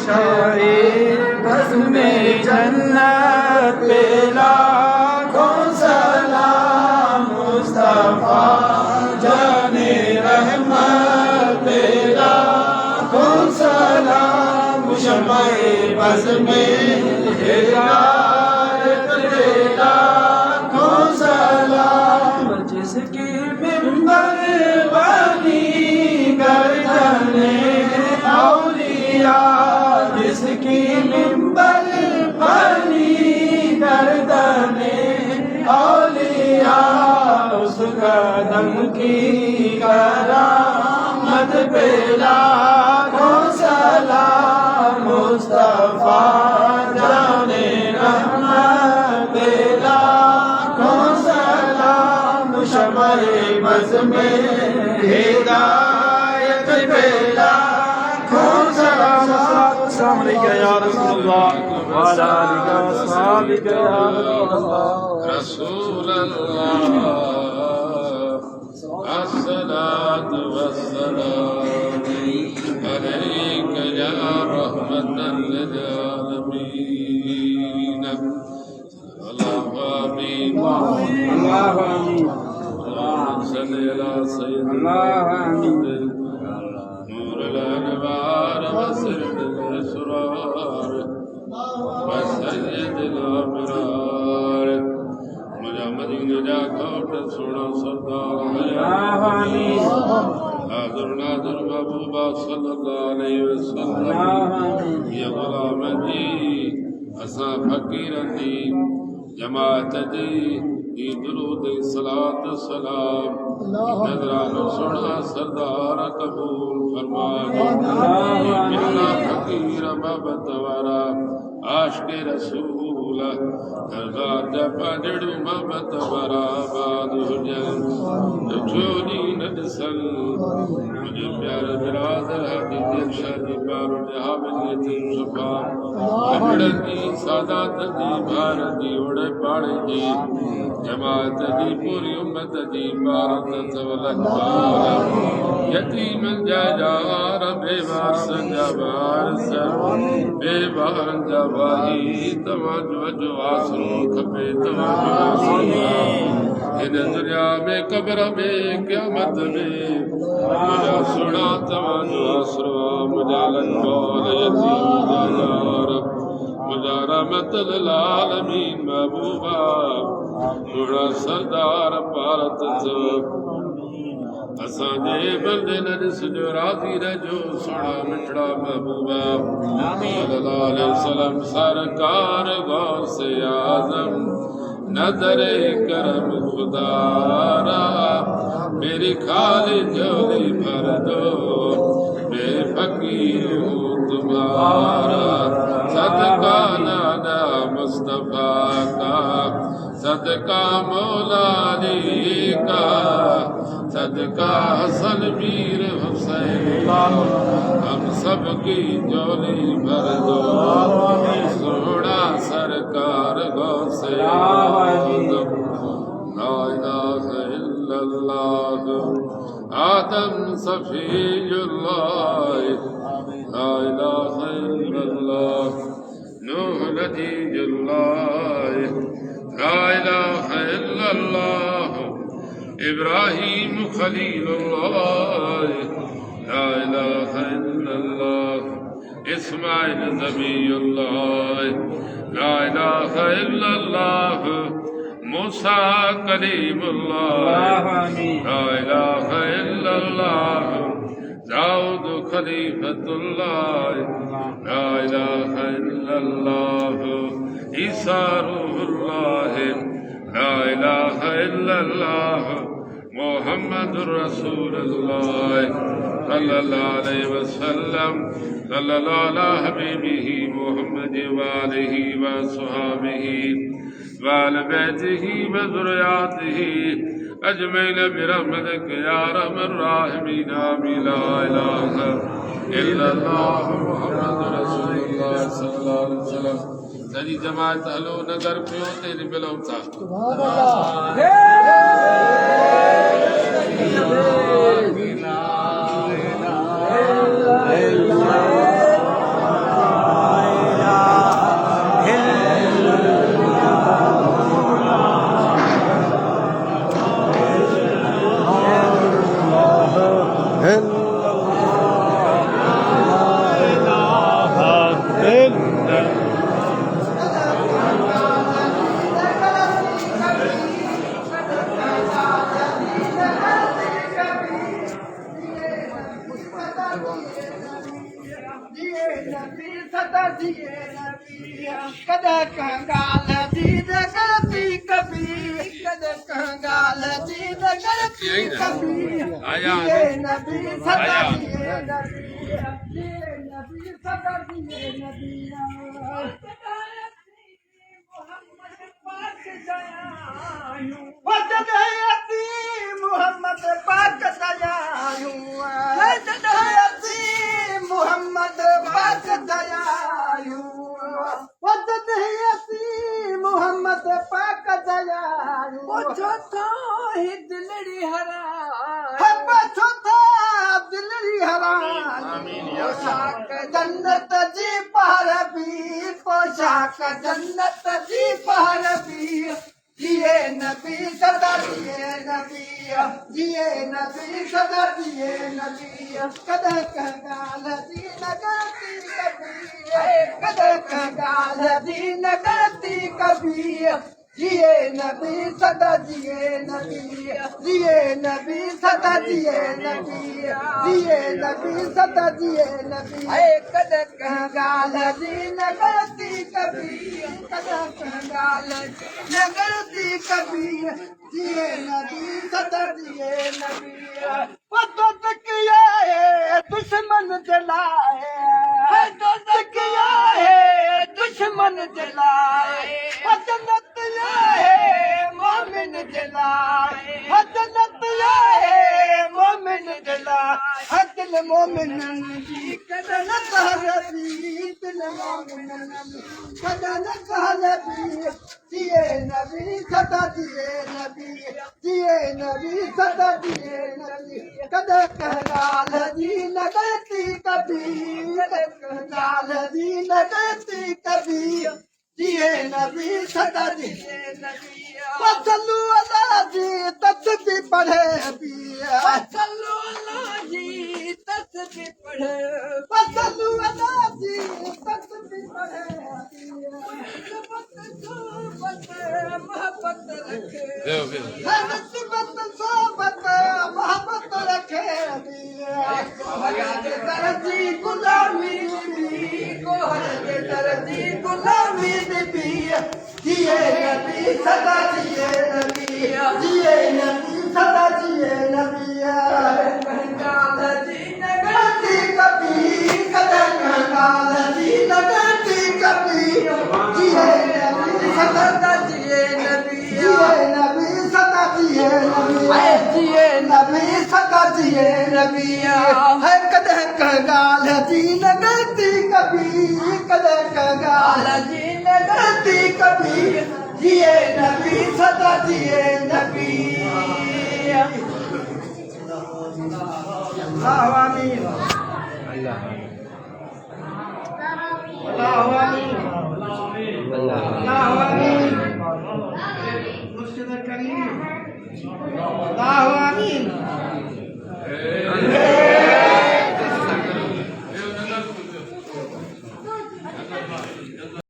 शाए buzz में जन्नत पे लाखों सलाम मुस्तफा जाने रहमत पे लाखों सलाम शमाए बज़ में हिदायत पे लाखों सलाम जिसकी मिंबर बनी गर्दने औलिया जिसकी मिंबर बनी गर्दने औलिया उस कदम की करामत पे लाखों सलाम मुस्तफा जाने रहमत पे लाखों सलाम शमाए बज़ में हिदायत पे लाखों सलाम अस्सलाम अलैका या रसूलल्लाह व अला आलिका व अस्हाबिका या रसूलल्लाह अस्सलातु वस्सलाम अलैका या रहमतल लिल आलमीन अल्लाहु आमीन अल्लाहु आमीन सल्ली अला सय्यिदिना मुहम्मद नूरुल अनवार व सिरजुल असरार व सय्यिदिल अबरार मुझा मदीने जा कोट सोना सरदार अल्लाहु आमीन हाज़िर नाज़िर महबूबा सल्लल्लाहु अलैहि वसल्लम या गुलाम जी असां फकीरन दी जमात जी की दुरूद सलात सलाम नजरानो सोना सरदार कबूल फरमाए मेरा फकीर बाबत वारा आशिक़ रसूल दरगाह जा पाजड़ू बाबत वारा बाद हुजन छोड़ी न ॾिसन मुझे प्यारे बिरादर हदी दिलशा जी पार हामिल यतीम सुफा अगड़न जी सादात जी भारत जी ओड़े पाड़े जी जमात जी पूरी उम्मत जी भारत सवलत यतीम जायार बेवार संजा वारस बेवार जा वाही तवज्जो जो आसरो खपे तवज्जो आसरो इन दुनिया में कब्र में क़यामत में मुझा सुना तवज्जो आसरो मुझा लंबोल यतीम जायार मुझा रहमतुल लिल आलमीन महबूबा मुझा सरदार भारत असांजे बंदे न ॾिसजो राज़ी रहिजो सोना मिठड़ा महबूबा सल्लल्लाहु अलैहि वसल्लम सरकार गौसे आज़म नज़रे करम खुदारा मेरी खाली झोली भर दो मैं फकीर हूँ तुम्हारा सदका नादा मुस्तफा का सदका मौला अली का सदका हसन मीर हुसैन हम सब की झोली भर दो सोना सरकार गौसे आज़म ला इलाहा इल्लल्लाह आदम सफीयुल्लाह ला इलाहा इल्लल्लाह नूह नजीजुल्लाह ला इलाहा इल्लल्लाह इब्राहीम खलीलुल्लाह ला इलाहा इल्लल्लाह इस्माइल नबीयुल्लाह ला इलाहा इल्लल्लाह मूसा कलीमुल्लाह ला इलाहा इल्लल्लाह दाऊद खलीफतुल्लाह ला इलाहा इल्लल्लाह ईसा रूहुल्लाह ला इलाहा इल्लल्लाह मुहम्मदुर रसूलुल्लाह सल्लल्लाहु अलैहि वसल्लम सल्लल्लाहु अला हबीबिही मुहम्मद व आलिही व अस्हाबिही व अहले बैतिही व ज़ुर्रिय्यतिही अजमईन बिरहमतिक या अरहमर राहिमीन आमीन ला इलाहा इल्लल्लाह मुहम्मदुर रसूलुल्लाह सल्लल्लाहु अलैहि वसल्लम सॼी जमात हलो नगर पियो तेरी बिलौता कदे कंगाल जी न गलती कभी कदे कंगाल जी न गलती कभी ये नबी सदा ये नबी सदा ये नबी वजद हयती मोहम्मद पाक दयालु वजद हयती मोहम्मद पाक दयालु वजद हयती मोहम्मद पाक दयालु पूछो तो ही दिलड़ी हरा है पूछो तो दिलड़ी हरा पोशाक जन्नत जी पहर भी पोशाक जन्नत जी पहर भी जिए नबी सदा जिए नबी जिए नबी सदा जिए नबी कदे कंगाल जी न गलती कभी कदे कंगाल जी न गलती कभी जिए नबी सदा जिए नबी जिए नबी सदा जिए नबी जिए नबी सदा जिए नबी कदे कंगाल जी न गलती कभी कदे कंगाल न गलती कभी जिए नबी सदा जिए नबी वदत किया है दुश्मन जलाए वदत किया है दुश्मन जलाए वदत है मोमिन जलाए वदत है मोमिन जलाए दिल मोमिन की कदन कहलबी दिल मोमिन कदन कहलबी जिए नबी सदा जिए नबी जिए नबी सदा जिए नबी कदे कंगाल जी न गलती कभी कदे कंगाल जी न गलती कभी जिए नबी सदा जिए नबी वसल्लु अला जी तस्बीह पढ़े भी वसल्लु अला जी तस्बीह पढ़े वसल्लु अला जी तस्बीह पढ़े मोहब्बत रखे सोबत मोहब्बत रखे दर्जी गुलामी दर्जी गुलामी भी जिए नबी सदा जिए नबी जिए नबी सदा जिए नबी कंगाल जी न गलती कभी कदे कंगाल जी न गलती कभी जिए नबी सदा जिए नबी जिए नबी सदा जिए नबी जिए नबी सदा जिए नबी है कदे कंगाल जी न गलती कभी कदे कंगाल जी न गलती कभी जिए नबी सदा जिए नबी अल्लाह आमीन अल्लाह आमीन अल्लाह आमीन मुर्शिद करीम अल्लाह आमीन